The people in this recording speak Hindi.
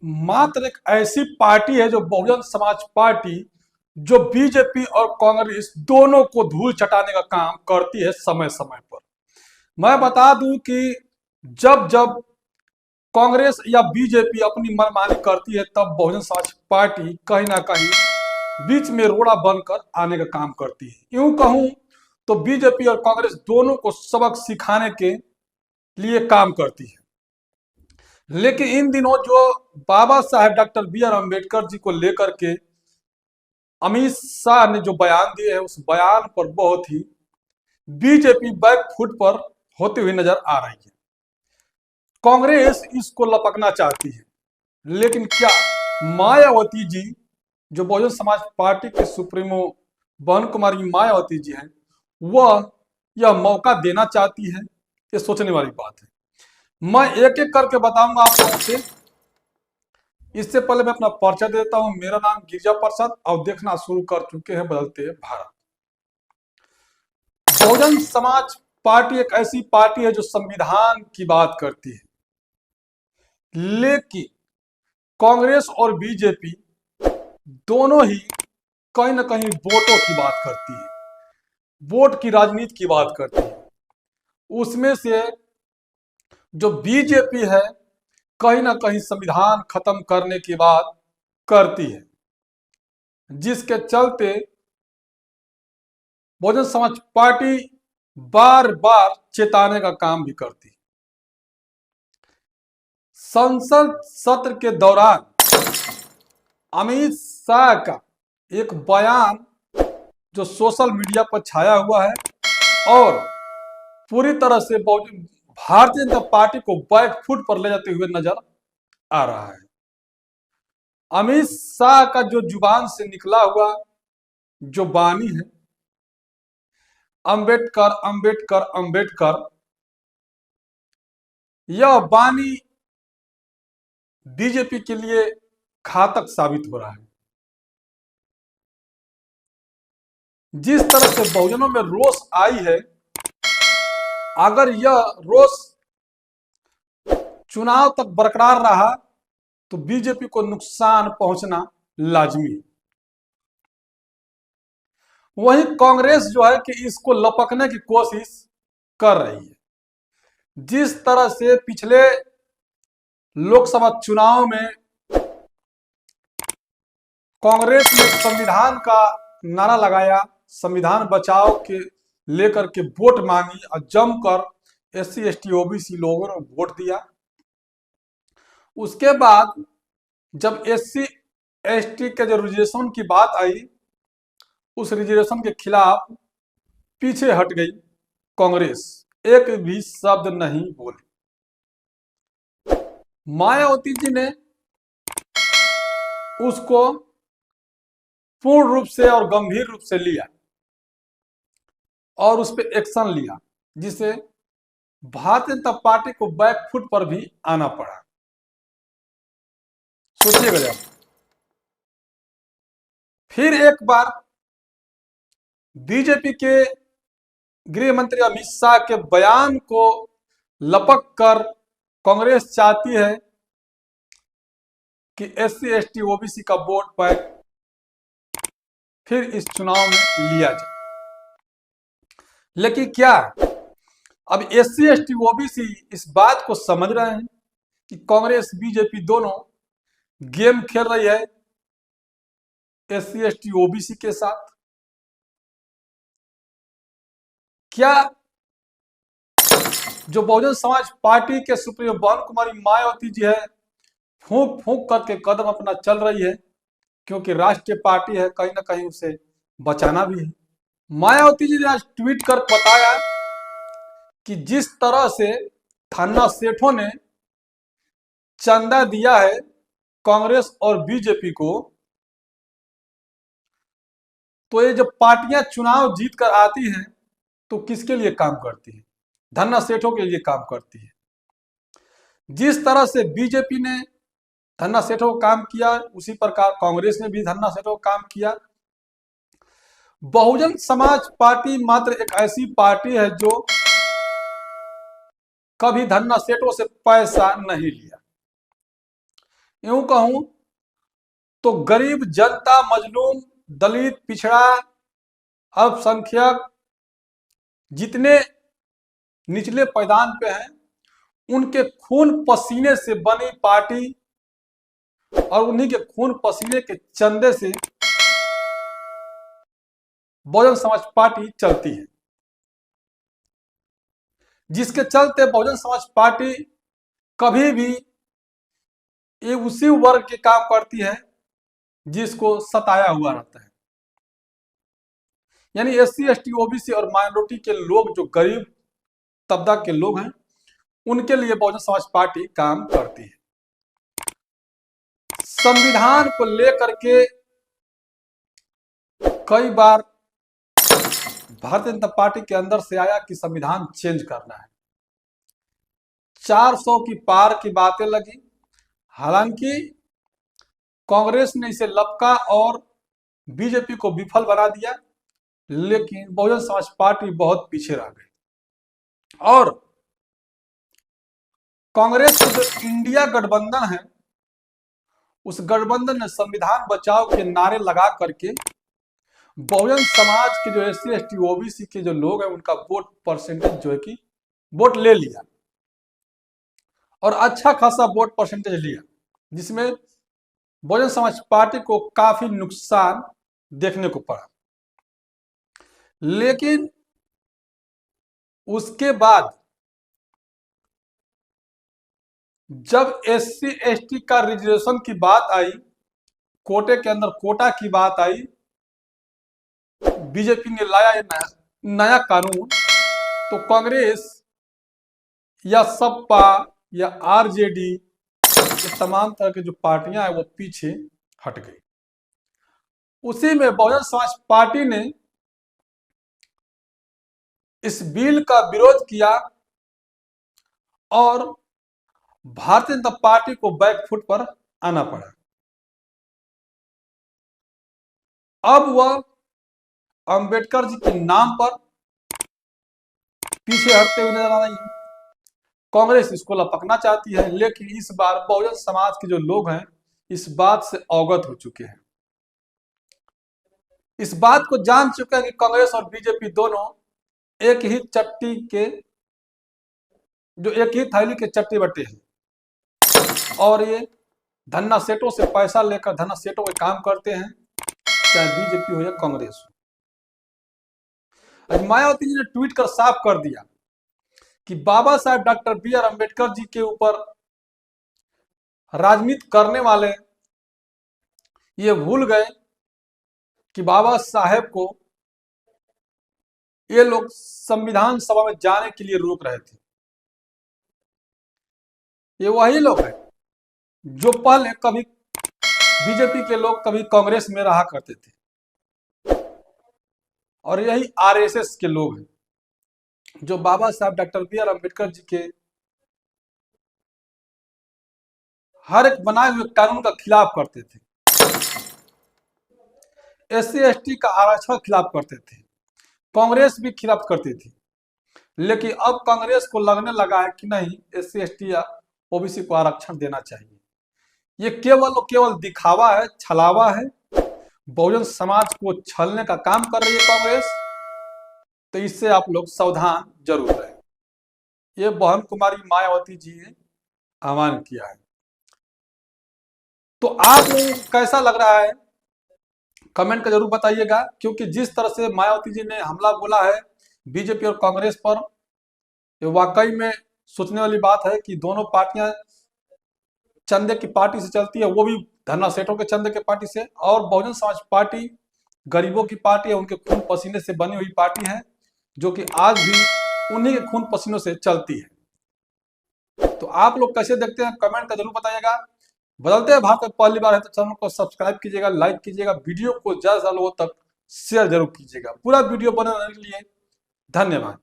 मात्र एक ऐसी पार्टी है जो बहुजन समाज पार्टी, जो बीजेपी और कांग्रेस दोनों को धूल चटाने का काम करती है समय समय पर। मैं बता दूं कि जब जब कांग्रेस या बीजेपी अपनी मनमानी करती है, तब बहुजन समाज पार्टी कहीं ना कहीं बीच में रोड़ा बनकर आने का काम करती है। यूं कहूं तो बीजेपी और कांग्रेस दोनों को सबक सिखाने के लिए काम करती है। लेकिन इन दिनों जो Baba Saheb doctor B are Ambedkar ji को लेकर के अमित शाह ने जो बयान दिए हैं, उस बयान पर बहुत ही बीजेपी बैक फुट पर होते हुए नजर आ रही है। कांग्रेस इसको लपकना चाहती है, लेकिन क्या मायावती जी, जो बहुजन समाज पार्टी के सुप्रीमो बहन कुमारी मायावती जी हैं, वह यह मौका देना चाहती है? ये सोचने वाली बात है। मैं एक एक करके बताऊंगा आप लोगों से। इससे पहले मैं अपना परिचय देता हूं। मेरा नाम गिरिजा प्रसाद, और देखना शुरू कर चुके हैं बदलते भारत। बहुजन समाज पार्टी एक ऐसी पार्टी है जो संविधान की बात करती है, लेकिन कांग्रेस और बीजेपी दोनों ही कहीं ना कहीं वोटों की बात करती है, वोट की राजनीति की बात करती है। उसमें से जो बीजेपी है, कहीं ना कहीं संविधान खत्म करने की बात करती है, जिसके चलते बहुजन समाज पार्टी बार बार चेताने का काम भी करती है। संसद सत्र के दौरान अमित शाह का एक बयान जो सोशल मीडिया पर छाया हुआ है और पूरी तरह से भारतीय जनता पार्टी को बैक फुट पर ले जाते हुए नजर आ रहा है। अमित शाह का जो जुबान से निकला हुआ जो वाणी है, अंबेडकर अंबेडकर अंबेडकर, यह वाणी बीजेपी के लिए घातक साबित हो रहा है। जिस तरह से बहुजनों में रोष आई है, अगर यह रोष चुनाव तक बरकरार रहा तो बीजेपी को नुकसान पहुंचना लाजमी है। वहीं कांग्रेस जो है कि इसको लपकने की कोशिश कर रही है। जिस तरह से पिछले लोकसभा चुनाव में कांग्रेस ने संविधान का नारा लगाया, संविधान बचाओ के लेकर के वोट मांगी और जमकर एससी एसटी ओबीसी लोगों ने वोट दिया। उसके बाद जब एससी एसटी के जो रिजर्वेशन की बात आई, उस रिजर्वेशन के खिलाफ पीछे हट गई कांग्रेस, एक भी शब्द नहीं बोली। मायावती जी ने उसको पूर्ण रूप से और गंभीर रूप से लिया और उस पर एक्शन लिया, जिसे भारतीय जनता पार्टी को बैक फुट पर भी आना पड़ा। सोचिएगा जरा। फिर एक बार बीजेपी के गृह मंत्री अमित शाह के बयान को लपक कर कांग्रेस चाहती है कि एससी एसटी ओबीसी का वोट बैंक फिर इस चुनाव में लिया जाए। लेकिन क्या अब एससी एसटी ओबीसी इस बात को समझ रहे हैं कि कांग्रेस बीजेपी दोनों गेम खेल रही है एससी एसटी ओबीसी के साथ? क्या जो बहुजन समाज पार्टी के सुप्रीमो बहन कुमारी मायावती जी है, फूंक फूंक करके कदम अपना चल रही है, क्योंकि राष्ट्रीय पार्टी है, कहीं ना कहीं उसे बचाना भी है। मायावती जी ने आज ट्वीट कर बताया कि जिस तरह से धन्ना सेठों ने चंदा दिया है कांग्रेस और बीजेपी को, तो ये जब पार्टियां चुनाव जीत कर आती हैं तो किसके लिए काम करती है? धन्ना सेठों के लिए काम करती है। जिस तरह से बीजेपी ने धन्ना सेठों को काम किया, उसी प्रकार कांग्रेस ने भी धन्ना सेठों को काम किया। बहुजन समाज पार्टी मात्र एक ऐसी पार्टी है जो कभी धन्ना सेठों से पैसा नहीं लिया। यूं कहूं तो गरीब जनता, मजलूम, दलित, पिछड़ा, अल्पसंख्यक, जितने निचले पायदान पे हैं, उनके खून पसीने से बनी पार्टी और उन्हीं के खून पसीने के चंदे से बहुजन समाज पार्टी चलती है, जिसके चलते बहुजन समाज पार्टी कभी भी ये उसी वर्ग के काम करती है जिसको सताया हुआ रहता है, यानी SC ST OBC और माइनॉरिटी के लोग, जो गरीब तबका के लोग हैं, उनके लिए बहुजन समाज पार्टी काम करती है। संविधान को लेकर के कई बार भारतीय जनता पार्टी के अंदर से आया कि संविधान चेंज करना है, 400 की पार की बातें लगी। हालांकि कांग्रेस ने इसे लपका और बीजेपी को विफल बना दिया, लेकिन बहुजन समाज पार्टी बहुत पीछे रह गई और कांग्रेस का जो इंडिया गठबंधन है, उस गठबंधन ने संविधान बचाओ के नारे लगा करके बहुजन समाज के जो SC ST OBC के जो लोग हैं, उनका वोट परसेंटेज जो है कि वोट ले लिया और अच्छा खासा वोट परसेंटेज लिया, जिसमें बहुजन समाज पार्टी को काफी नुकसान देखने को पड़ा। लेकिन उसके बाद जब SC ST का रिजर्वेशन की बात आई, कोटे के अंदर कोटा की बात आई, बीजेपी ने लाया नया कानून, तो कांग्रेस या सपा या RJD, ये तमाम तरह की जो पार्टियां हैं वो पीछे हट गई। उसी में बहुजन समाज पार्टी ने इस बिल का विरोध किया और भारतीय जनता पार्टी को बैकफुट पर आना पड़ा। अब वह अंबेडकर जी के नाम पर पीछे हटते हुए नजर आ रही है। कांग्रेस इसको लपकना चाहती है, लेकिन इस बार बहुजन समाज के जो लोग हैं इस बात से अवगत हो चुके हैं, इस बात को जान चुके हैं कि कांग्रेस और बीजेपी दोनों एक ही चट्टी के, जो एक ही थैली के चट्टी बट्टे हैं और ये धन्ना सेठों से पैसा लेकर धन्ना सेठों के काम करते हैं, चाहे बीजेपी हो या कांग्रेस हो। आज मायावती जी ने ट्वीट कर साफ कर दिया कि बाबा साहेब डॉक्टर BR अम्बेडकर जी के ऊपर राजनीति करने वाले ये भूल गए कि बाबा साहेब को ये लोग संविधान सभा में जाने के लिए रोक रहे थे। ये वही लोग हैं जो पहले कभी बीजेपी के लोग कभी कांग्रेस में रहा करते थे, और यही RSS के लोग हैं जो बाबा साहब डॉक्टर BR अम्बेडकर जी के हर एक बनाए हुए कानून का खिलाफ करते थे, SC ST का आरक्षण खिलाफ करते थे, कांग्रेस भी खिलाफ करती थी। लेकिन अब कांग्रेस को लगने लगा है कि नहीं, SC ST या OBC को आरक्षण देना चाहिए। ये केवल दिखावा है, छलावा है, बहुजन समाज को छलने का काम कर रही है कांग्रेस। तो इससे आप लोग सावधान जरूर रहें। ये बहन कुमारी मायावती जी ने आह्वान किया है। तो आप लोग कैसा लग रहा है कमेंट का जरूर बताइएगा, क्योंकि जिस तरह से मायावती जी ने हमला बोला है बीजेपी और कांग्रेस पर, ये वाकई में सोचने वाली बात है कि दोनों पार्टियां चंदे की पार्टी से चलती है, वो भी धन्ना सेठों के चंदे के पार्टी से, और बहुजन समाज पार्टी गरीबों की पार्टी है, उनके खून पसीने से बनी हुई पार्टी है, जो कि आज भी उन्हीं के खून पसीनों से चलती है। तो आप लोग कैसे देखते हैं कमेंट का जरूर बताइएगा। बदलते हैं भारत में पहली बार है तो चैनल को सब्सक्राइब कीजिएगा, लाइक कीजिएगा, वीडियो को ज्यादा लोगों तक शेयर जरूर कीजिएगा। पूरा वीडियो बनाने के लिए धन्यवाद।